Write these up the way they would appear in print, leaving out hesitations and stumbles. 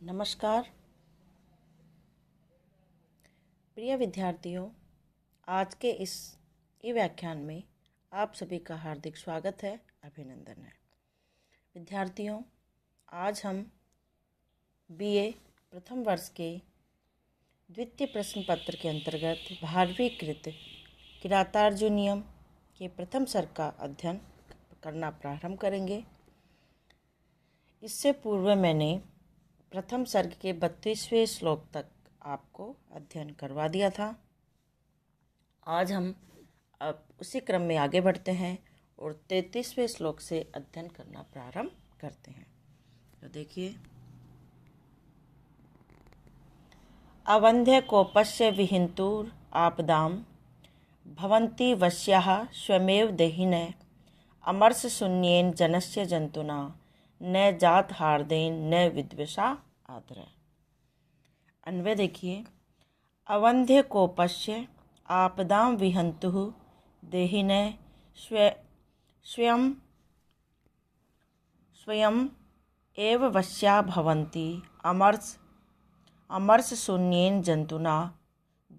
नमस्कार प्रिय विद्यार्थियों, आज के इस व्याख्यान में आप सभी का हार्दिक स्वागत है, अभिनंदन है। विद्यार्थियों, आज हम बीए प्रथम वर्ष के द्वितीय प्रश्न पत्र के अंतर्गत 12वीं कृत किरातार्जुनीयम के प्रथम सर्ग का अध्ययन करना प्रारंभ करेंगे। इससे पूर्व मैंने प्रथम सर्ग के 32वें श्लोक तक आपको अध्ययन करवा दिया था। आज हम अब उसी क्रम में आगे बढ़ते हैं और 33वें श्लोक से अध्ययन करना प्रारंभ करते हैं। तो देखिए, अवंध्य कोपस्य विहिंतुर आपदाम भवन्ति वश्याः स्वमेव देहिनः अमर्ष शून्येन जनस्य जंतुना न जात हार्देन न विद्वेषा आदर। अन्वय देखिए, अवंध्य कोपस्य आपदां विहंतुः देहिनः स्वयं एव वश्या भवन्ति अमर्ष शून्येन जंतुना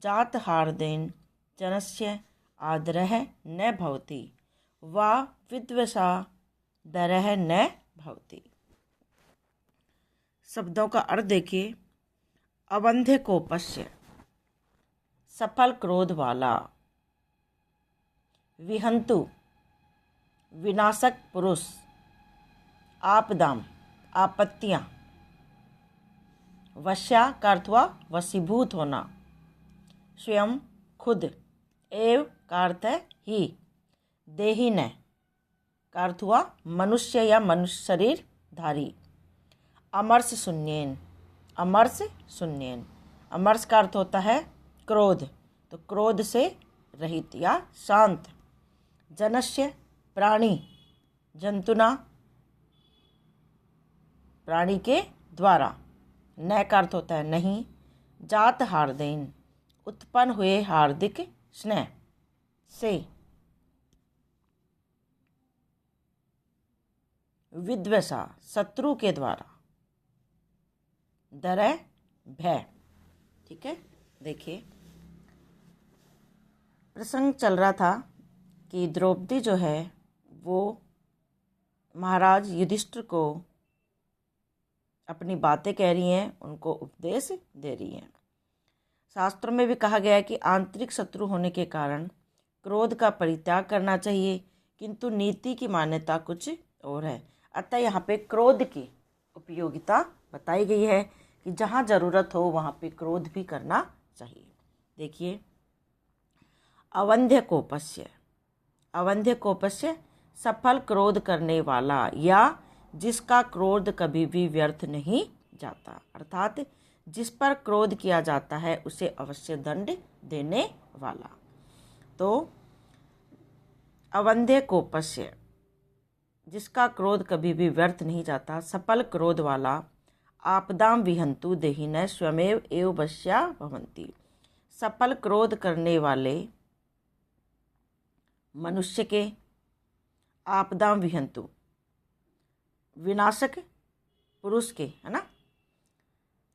जात हार्देन जनस्य आदरः न भवति वा विद्वेषा दरः न भवति। शब्दों का अर्थ देखिए। अवंध्य कोपस्य सफल क्रोध वाला, विहंतु विनाशक पुरुष, आपदाम आपत्तियां, वश्या का अर्थ हुआ वशीभूत होना, स्वयं खुद, एव का अर्थ है ही, देहिन का अर्थ हुआ मनुष्य या मनुष्य शरीर धारी, अमर्ष शून्येन, अमर्ष शून्येन, अमर्ष का अर्थ होता है क्रोध, तो क्रोध से रहित या शांत, जनस्य प्राणी, जंतुना प्राणी के द्वारा, न का अर्थ होता है नहीं, जात हार्देन उत्पन्न हुए हार्दिक स्नेह से, विद्वेषा शत्रु के द्वारा, डर भय। ठीक है, देखिए प्रसंग चल रहा था कि द्रौपदी जो है वो महाराज युधिष्ठिर को अपनी बातें कह रही हैं, उनको उपदेश दे रही हैं। शास्त्रों में भी कहा गया है कि आंतरिक शत्रु होने के कारण क्रोध का परित्याग करना चाहिए, किंतु नीति की मान्यता कुछ और है। अतः यहाँ पे क्रोध की उपयोगिता बताई गई है कि जहाँ ज़रूरत हो वहाँ पे क्रोध भी करना चाहिए। देखिए, अवंध्य कोपस्य, अवंध्य कोपस्य सफल क्रोध करने वाला या जिसका क्रोध कभी भी व्यर्थ नहीं जाता, अर्थात जिस पर क्रोध किया जाता है उसे अवश्य दंड देने वाला। तो अवंध्य कोपस्य, जिसका क्रोध कभी भी व्यर्थ नहीं जाता, सफल क्रोध वाला, आपदाम विहंतु देहिनः स्वमेव एव वश्या भवन्ति, सफल क्रोध करने वाले मनुष्य के, आपदाम विहंतु विनाशक पुरुष के, है ना,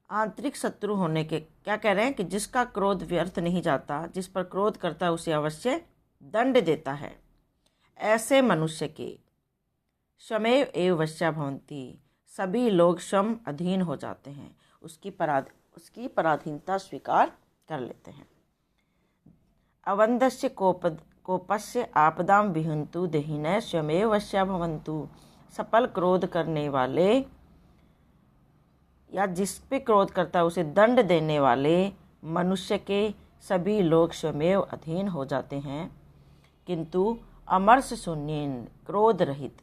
आंतरिक शत्रु होने के, क्या कह रहे हैं कि जिसका क्रोध व्यर्थ नहीं जाता, जिस पर क्रोध करता है उसे अवश्य दंड देता है, ऐसे मनुष्य के स्वमेव एव वश्या भवन्ति, सभी लोग स्वयं अधीन हो जाते हैं, उसकी पराधीनता स्वीकार कर लेते हैं। अवंधस्य कोपस्य आपदाम विहंतु देहिनः स्वमेव वश्या भवन्तु, सफल क्रोध करने वाले या जिस पे क्रोध करता है उसे दंड देने वाले मनुष्य के सभी लोग स्वमेव अधीन हो जाते हैं, किंतु अमर्ष शून्येन क्रोध रहित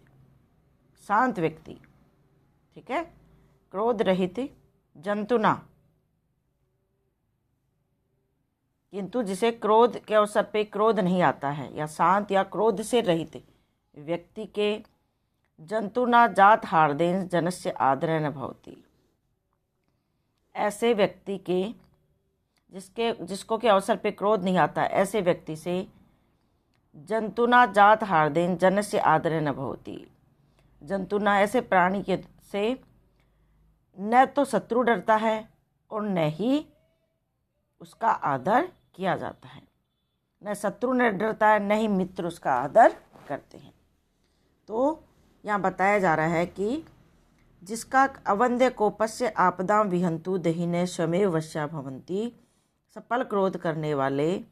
शांत व्यक्ति, ठीक है, क्रोध रहित जंतुना, किंतु जिसे क्रोध के अवसर पे क्रोध नहीं आता है या शांत या क्रोध से रहित व्यक्ति के, जंतुना जात हार्देन जनस्य आदर न भवति, ऐसे व्यक्ति के जिसको के अवसर पे क्रोध नहीं आता, ऐसे व्यक्ति से जंतुना जात हार्देन जनस्य आदर न भवति, जंतुना ऐसे प्राणी के से न तो शत्रु डरता है और न ही उसका आदर किया जाता है। न शत्रु न डरता है, न ही मित्र उसका आदर करते हैं। तो यहाँ बताया जा रहा है कि जिसका अवंद्य कोपस्य आपदां विहंतु दहिने स्वमेव वश्या भवन्ति, सफल क्रोध करने वाले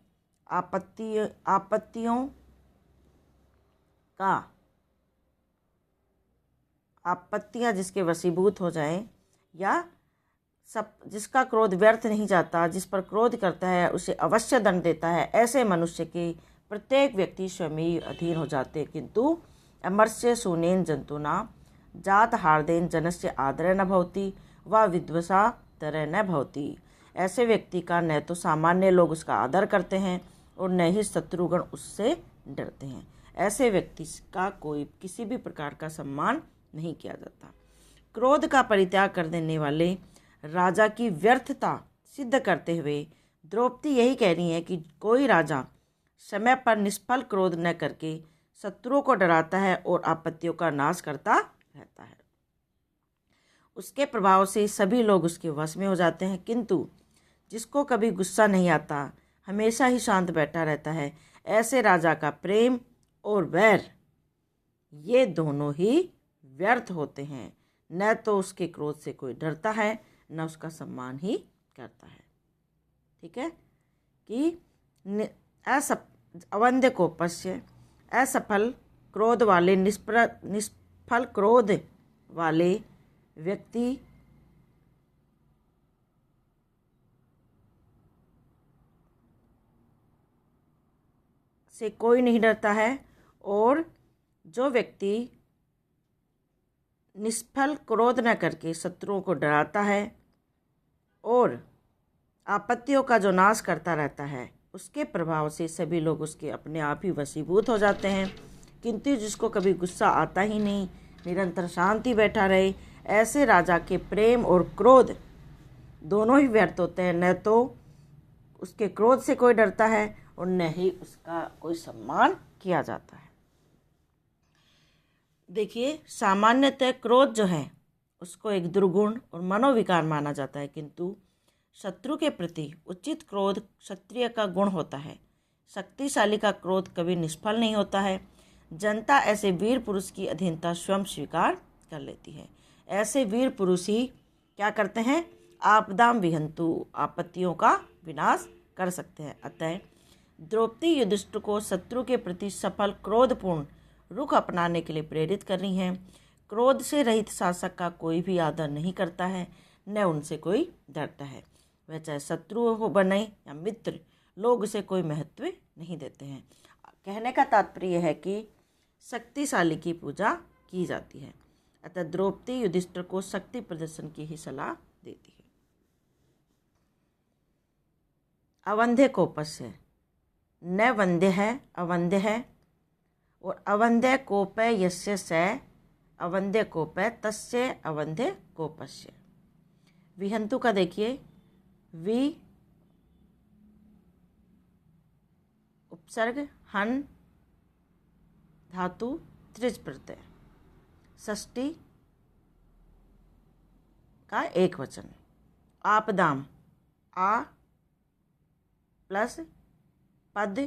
आपत्तियाँ जिसके वशीभूत हो जाएं, या जिसका क्रोध व्यर्थ नहीं जाता, जिस पर क्रोध करता है उसे अवश्य दंड देता है, ऐसे मनुष्य के प्रत्येक व्यक्ति स्वयं अधीन हो जाते। किंतु अमर्ष्य शून्येन जंतुना जात हार्देन जनस्य आदर न भवति व विद्वसा तरह न भवति। ऐसे व्यक्ति का न तो सामान्य लोग उसका आदर करते हैं और न ही शत्रुगण उससे डरते हैं। ऐसे व्यक्ति का कोई किसी भी प्रकार का सम्मान नहीं किया जाता। क्रोध का परित्याग कर देने वाले राजा की व्यर्थता सिद्ध करते हुए द्रौपदी यही कह रही है कि कोई राजा समय पर निष्फल क्रोध न करके शत्रुओं को डराता है और आपत्तियों का नाश करता रहता है। उसके प्रभाव से सभी लोग उसके वश में हो जाते हैं। किंतु जिसको कभी गुस्सा नहीं आता, हमेशा ही शांत बैठा रहता है, ऐसे राजा का प्रेम और वैर ये दोनों ही व्यर्थ होते हैं। न तो उसके क्रोध से कोई डरता है, न उसका सम्मान ही करता है। ठीक है कि अवंद्य कोपस्य असफल क्रोध वाले निष्फल क्रोध वाले व्यक्ति से कोई नहीं डरता है, और जो व्यक्ति निष्फल क्रोध न करके शत्रुओं को डराता है और आपत्तियों का जो नाश करता रहता है, उसके प्रभाव से सभी लोग उसके अपने आप ही वशीभूत हो जाते हैं। किंतु जिसको कभी गुस्सा आता ही नहीं, निरंतर शांति बैठा रहे, ऐसे राजा के प्रेम और क्रोध दोनों ही व्यर्थ होते हैं। न तो उसके क्रोध से कोई डरता है और न ही उसका कोई सम्मान किया जाता है। देखिए, सामान्यतः क्रोध जो है उसको एक दुर्गुण और मनोविकार माना जाता है, किंतु शत्रु के प्रति उचित क्रोध क्षत्रिय का गुण होता है। शक्तिशाली का क्रोध कभी निष्फल नहीं होता है। जनता ऐसे वीर पुरुष की अधीनता स्वयं स्वीकार कर लेती है। ऐसे वीर पुरुष ही क्या करते हैं? आपदाम विहंतु, आपत्तियों का विनाश कर सकते हैं। अतः द्रौपदी युधिष्ठिर को शत्रु के प्रति सफल क्रोधपूर्ण रुख अपनाने के लिए प्रेरित कर रही हैं। क्रोध से रहित शासक का कोई भी आदर नहीं करता है, न उनसे कोई डरता है। वह चाहे शत्रु हो बने या मित्र, लोग उसे कोई महत्व नहीं देते हैं। कहने का तात्पर्य है कि शक्तिशाली की पूजा की जाती है। अतः द्रौपदी युधिष्ठिर को शक्ति प्रदर्शन की ही सलाह देती है। अवंध्य कोपस्य, न वंद्य है, अवंध्य है। और अवंध्य कोपय यस्य स अवंध्य कोपय तस्य अवंध्य कोपस्य। विहंतु का देखिए, वि उपसर्ग हन धातु त्रिज प्रत्यय, षष्ठी का एक वचन। आपदाम, आ प्लस पद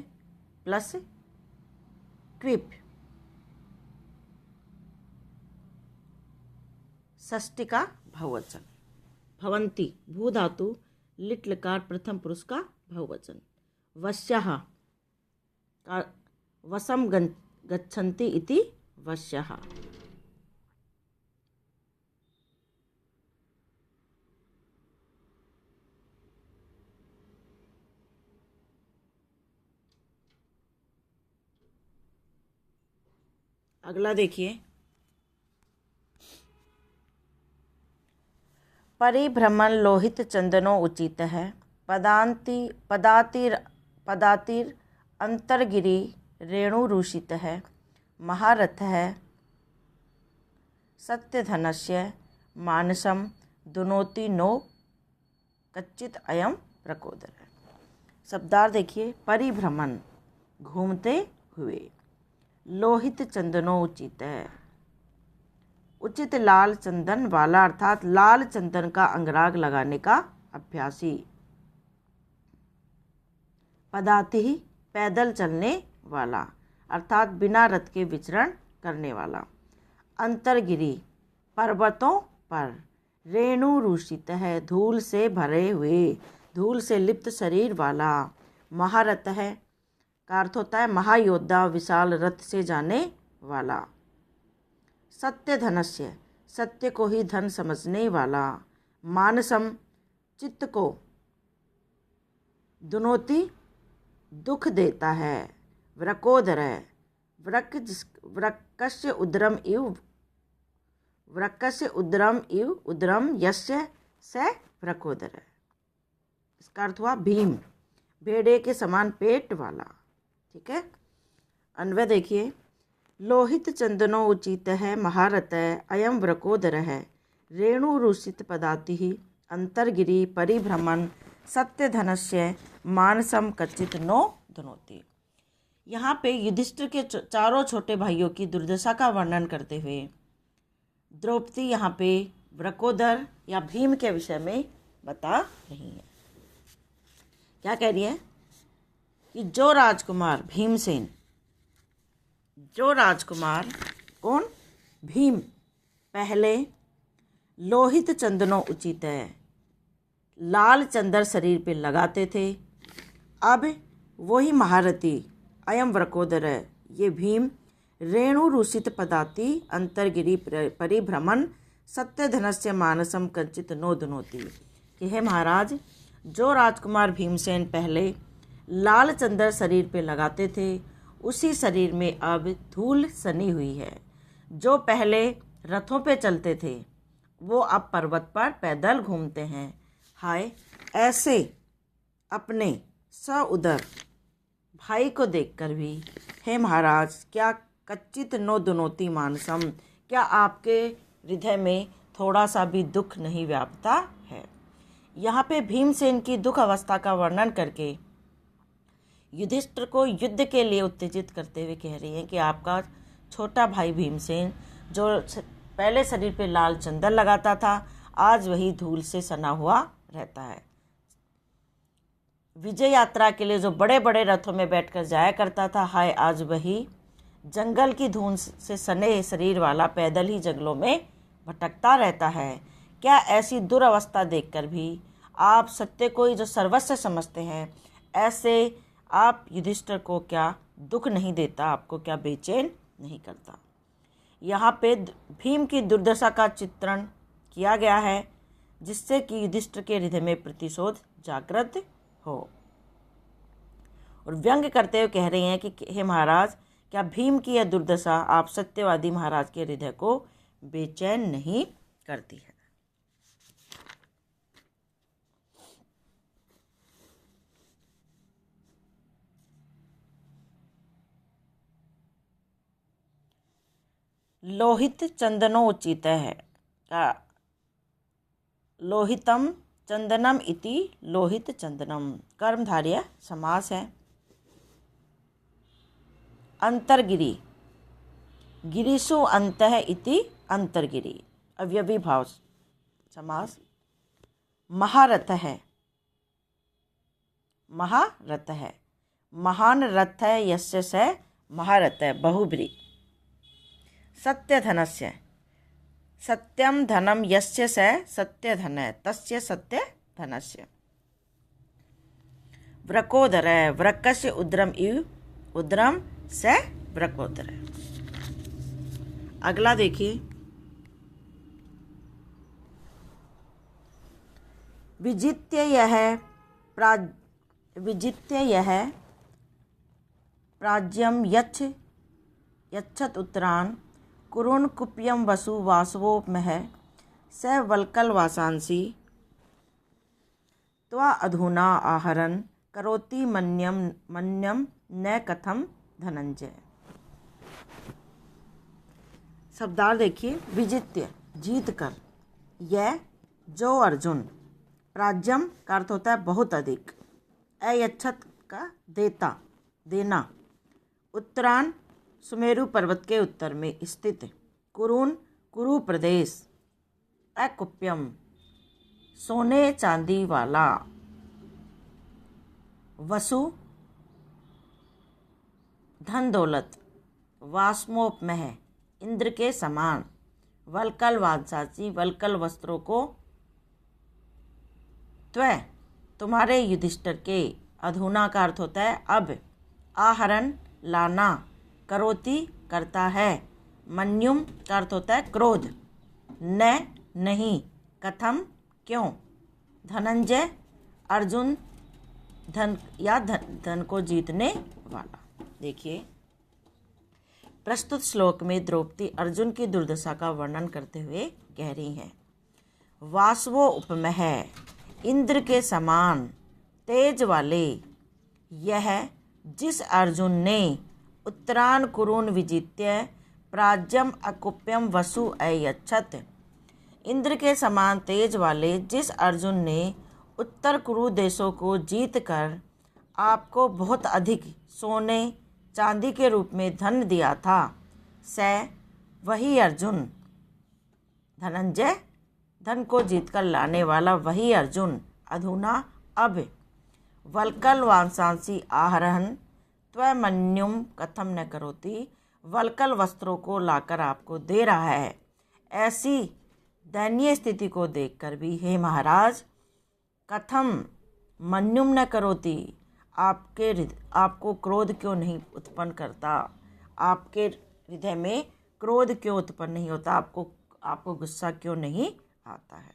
प्लस क्विप, षष्ठी का बहुवचन। भवंती, भू धातु लिट लकार प्रथम पुरुष का बहुवचन। वश्यः का वशम गच्छन्ति इति वश्यः। अगला देखिए, परिभ्रमण लोहित चंदनो उचित है। पदातिर अंतर्गिरी रेणुरूषित है। महारथ है सत्यधनस्य मानसम दुनोति नो कच्चित अयम प्रकोदर। शब्दार्थ देखिए, परिभ्रमण घूमते हुए, लोहित चंदनो उचित है उचित लाल चंदन वाला अर्थात लाल चंदन का अंगराग लगाने का अभ्यासी। पदाति पैदल चलने वाला अर्थात बिना रथ के विचरण करने वाला। अंतरगिरी पर्वतों पर। रेणु रूषित है धूल से भरे हुए, धूल से लिप्त शरीर वाला। महारथ है का अर्थ होता है महायोद्धा, विशाल रथ से जाने वाला। सत्य धनस्य सत्य को ही धन समझने वाला। मानसम चित्त को। दुनोती दुख देता है। वृकोदर वृक्कस्य उदरम इव, वृक्कस्य उदरम इव उदरम यस्य स वृकोदर। इसका अर्थ हुआ भीम, भेड़े के समान पेट वाला। ठीक है, अन्वय देखिए। लोहित चंदनो उचित है महारथ अयम वृकोदर है। रेणु रूषित पदाति अंतरगिरी परिभ्रमण सत्य धनस्य मानसम कच्चित नो धनोती। यहाँ पे युधिष्ठिर के चारों छोटे भाइयों की दुर्दशा का वर्णन करते हुए द्रौपदी यहाँ पे वृकोदर या भीम के विषय में बता रही है। क्या कह रही है कि जो राजकुमार भीमसेन, जो राजकुमार कौन, भीम, पहले लोहित चंदनो उचित है लाल चंदन शरीर पे लगाते थे, अब वही महारथी अयम वृकोदर है ये भीम रेणु रूषित पदाति अंतरगिरी परिभ्रमण सत्य धनस्य मानसम कंचित नो धनोती। कि हे महाराज, जो राजकुमार भीमसेन पहले लाल चंदन शरीर पे लगाते थे उसी शरीर में अब धूल सनी हुई है। जो पहले रथों पे चलते थे वो अब पर्वत पर पैदल घूमते हैं। हाय, ऐसे अपने सउदर भाई को देखकर भी हे महाराज क्या कच्चित नो दुनोती मानसम, क्या आपके हृदय में थोड़ा सा भी दुख नहीं व्यापता है। यहाँ पे भीमसेन की दुख अवस्था का वर्णन करके युधिष्ठिर को युद्ध के लिए उत्तेजित करते हुए कह रही हैं कि आपका छोटा भाई भीमसेन जो पहले शरीर पे लाल चंदन लगाता था आज वही धूल से सना हुआ रहता है। विजय यात्रा के लिए जो बड़े बड़े रथों में बैठकर जाया करता था, हाय आज वही जंगल की धूल से सने शरीर वाला पैदल ही जंगलों में भटकता रहता है। क्या ऐसी दुर्अवस्था देखकर भी आप सत्य को ही जो सर्वस्व समझते हैं, ऐसे आप युधिष्ठिर को क्या दुख नहीं देता, आपको क्या बेचैन नहीं करता। यहाँ पे भीम की दुर्दशा का चित्रण किया गया है जिससे कि युधिष्ठिर के हृदय में प्रतिशोध जागृत हो। और व्यंग करते हुए कह रहे हैं कि हे महाराज, क्या भीम की यह दुर्दशा आप सत्यवादी महाराज के हृदय को बेचैन नहीं करती है। लोहित चंदनो उचित है का लोहितम चंदनम इति लोहित चंदनम कर्मधारय समास है। अंतरगिरी गिरीषु अंतः इति अंतरगिरी अव्यवी भाव समास। महारथ है, महारथ है, महान रथ है यस्य स महारथ है बहुब्री। सत्य धनस्य सत्यम धनम यस्य स सत्य धन तस्य सत्य धनस्य। वृकोदर वृक्कस्य उदरम इव उदरम स वृकोदर। अगला देखिए, विजित्य यह प्राज्यम यच्छत उत्तरान कुरुन कुप्यम वसु वासवो मह स वल्कल वासांसी त्वा अधुना आहरन करोति मन्यम न कथम धनंजय। शब्दार्थ देखिए, विजित्य जीत कर, यह जो अर्जुन, प्राज्यम का अर्थ होता है बहुत अधिक, अयच्छत का देता देना, उत्तरान सुमेरु पर्वत के उत्तर में स्थित, कुरुन कुरु प्रदेश अकुप्यम सोने चांदी वाला, वसु धन दौलत, वास्मोपमह इंद्र के समान, वलकल वांसाची वलकल वस्त्रों को, त्वय तुम्हारे युधिष्ठिर के, अधुना का अर्थ होता है अब, आहरण लाना, करोति करता है, मन्युम का अर्थ होता है क्रोध, न नहीं, कथम क्यों, धनंजय अर्जुन धन या धन को जीतने वाला। देखिए प्रस्तुत श्लोक में द्रौपदी अर्जुन की दुर्दशा का वर्णन करते हुए कह रही हैं, वासवो उपमह इंद्र के समान तेज वाले, यह जिस अर्जुन ने उत्तरान कुरुन विजित्य प्राज्यम अकुप्यम वसु अयच्छत, इंद्र के समान तेज वाले जिस अर्जुन ने उत्तर कुरु देशों को जीतकर आपको बहुत अधिक सोने चांदी के रूप में धन दिया था, स वही अर्जुन, धनंजय धन को जीतकर लाने वाला वही अर्जुन, अधुना अब, वलकल वांसांसी आहरण त्वमन्युम कथम न करोति, वलकल वस्त्रों को लाकर आपको दे रहा है। ऐसी दयनीय स्थिति को देखकर भी हे महाराज, कथम मन्युम न करोति, आपको क्रोध क्यों नहीं उत्पन्न करता, आपके हृदय में क्रोध क्यों उत्पन्न नहीं होता, आपको गुस्सा क्यों नहीं आता है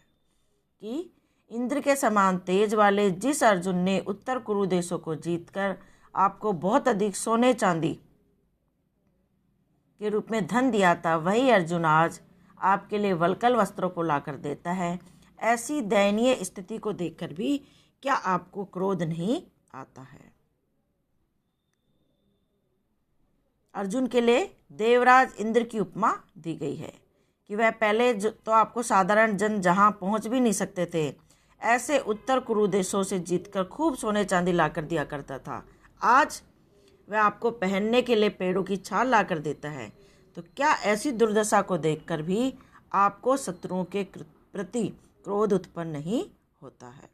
कि इंद्र के समान तेज वाले जिस अर्जुन ने उत्तर कुरु देशों को जीतकर आपको बहुत अधिक सोने चांदी के रूप में धन दिया था, वही अर्जुन आज आपके लिए वलकल वस्त्रों को लाकर देता है। ऐसी दयनीय स्थिति को देखकर भी क्या आपको क्रोध नहीं आता है। अर्जुन के लिए देवराज इंद्र की उपमा दी गई है कि वह पहले तो आपको साधारण जन जहां पहुंच भी नहीं सकते थे, ऐसे उत्तर कुरु देशों से जीतकर खूब सोने चांदी लाकर दिया करता था, आज वह आपको पहनने के लिए पेड़ों की छाल लाकर देता है। तो क्या ऐसी दुर्दशा को देखकर भी आपको शत्रुओं के प्रति क्रोध उत्पन्न नहीं होता है।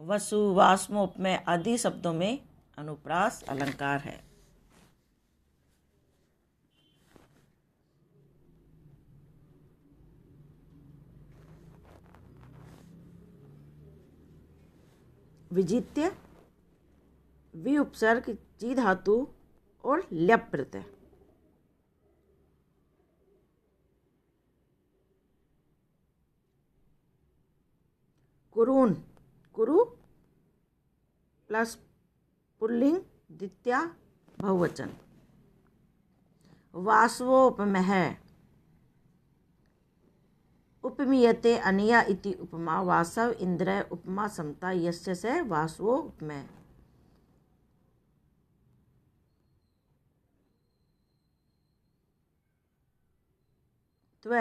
वसु वास्मोपमय आदि शब्दों में अनुप्रास अलंकार है। विजित्य वि उपसर्ग जी धातु और ल्यप प्रत्यय। कुरून कुरु प्लस पुल्लिंग द्वितीया बहुवचन। वासवोपमः उपमीयते अनया इति उपमा, वासव इंद्र उपमा समता यस्य से वासवो उपमः। त्व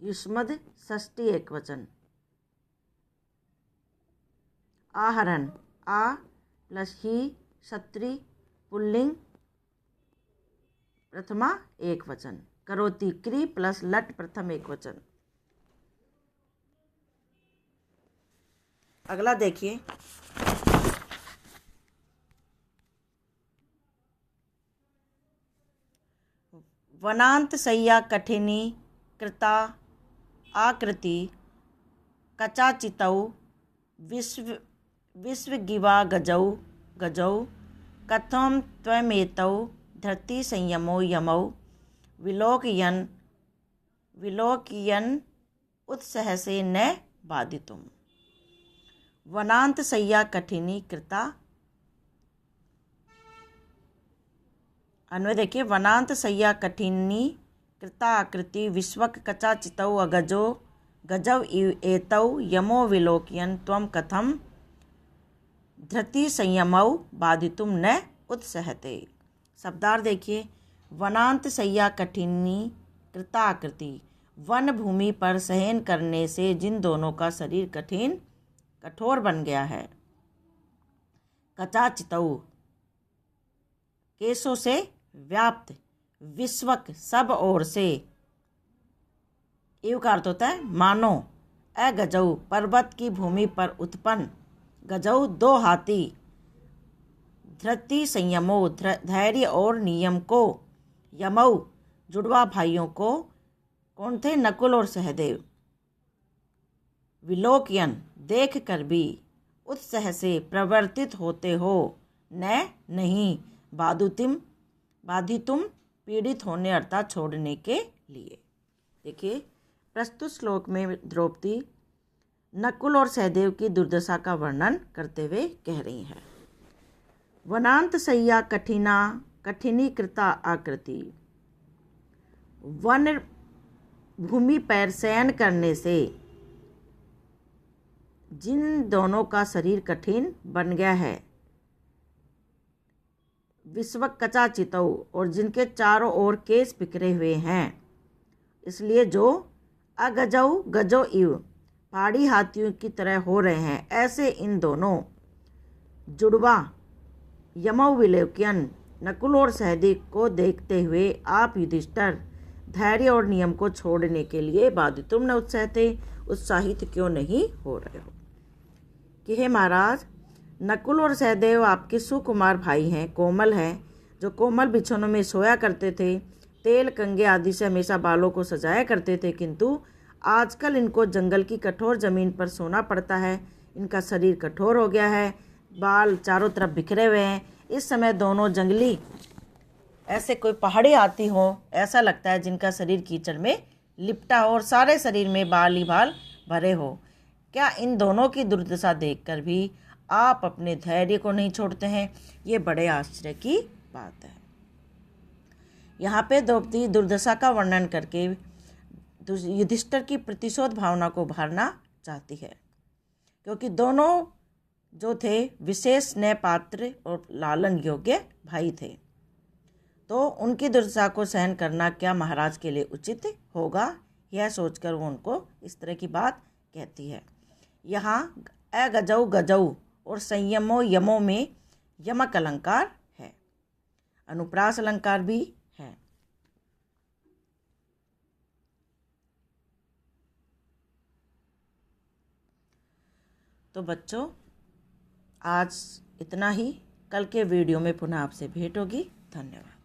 युष्मद् षष्ठी एकवचन। आहरण आ प्लस ही क्षत्रि पुल्लिंग प्रथमा एक वचन। करोति क्री प्लस लट प्रथम एक वचन। अगला देखिए, वनांत सय्या कठिनी कृता आकृति कचाचितौ विश्वगिवा गजौ कथम त्वमेतौ धरती संयमो यमौ विलोकयन उत्सहसे न बाधितुम। वनांत सय्या कठिनी कृता, अन्वय देखिए, वनांत सय्या कठिनी कृता आकृति विश्वक कचाचितौ गजौ एतौ यमो विलोकयन त्वं कथम धृति संयमौ बाधितुम न उत्सहते। शब्दार्थ देखिए, वनांत सय्या कठिनी कृता आकृति, वन भूमि पर शयन करने से जिन दोनों का शरीर कठोर बन गया है। कचाचितौ, केशों से व्याप्त, विश्वक सब ओर से। इव का अर्थ होता है मानो। अगजौ, पर्वत की भूमि पर उत्पन्न। गजौ, दो हाथी। धृति, संयमो, धैर्य और नियम को। यमौ, जुड़वा भाइयों को। कौन थे? नकुल और सहदेव। विलोकयन, देख कर भी। उत्साह से, प्रवर्तित होते हो। न, नहीं। बाधितुम, पीड़ित होने अर्थात छोड़ने के लिए। देखिए, प्रस्तुत श्लोक में द्रौपदी नकुल और सहदेव की दुर्दशा का वर्णन करते हुए कह रही हैं। वनांत सय्या कठिनी कृता आकृति। वन भूमि पर शयन करने से जिन दोनों का शरीर कठिन बन गया है। विश्वक कचाचितौ, और जिनके चारों ओर केश बिखरे हुए हैं। इसलिए जो अगजौ गजो इव, पहाड़ी हाथियों की तरह हो रहे हैं, ऐसे इन दोनों जुड़वा यमौ विलोकयन, नकुल और सहदेव को देखते हुए आप युधिष्ठिर धैर्य और नियम को छोड़ने के लिए बाधितुम न उत्साहित क्यों नहीं हो रहे हो? कि हे महाराज, नकुल और सहदेव आपके सुकुमार भाई हैं, कोमल हैं, जो कोमल बिछौनों में सोया करते थे, तेल कंगे आदि से हमेशा बालों को सजाया करते थे, किंतु आजकल इनको जंगल की कठोर जमीन पर सोना पड़ता है। इनका शरीर कठोर हो गया है, बाल चारों तरफ बिखरे हुए हैं। इस समय दोनों जंगली ऐसे कोई पहाड़ी हाथी हो ऐसा लगता है, जिनका शरीर कीचड़ में लिपटा हो और सारे शरीर में बाल ही बाल भरे हो। क्या इन दोनों की दुर्दशा देखकर भी आप अपने धैर्य को नहीं छोड़ते हैं? ये बड़े आश्चर्य की बात है। यहाँ पे द्रौपदी दुर्दशा का वर्णन करके युधिष्ठिर की प्रतिशोध भावना को उभारना चाहती है, क्योंकि दोनों जो थे विशेष स्नेह पात्र और लालन योग्य भाई थे, तो उनकी दुर्दशा को सहन करना क्या महाराज के लिए उचित होगा? यह सोचकर वो उनको इस तरह की बात कहती है। यहाँ अगजौ गजौ और संयमो यमो में यमक अलंकार है, अनुप्रास अलंकार भी है। तो बच्चों, आज इतना ही। कल के वीडियो में पुनः आपसे भेंट होगी। धन्यवाद।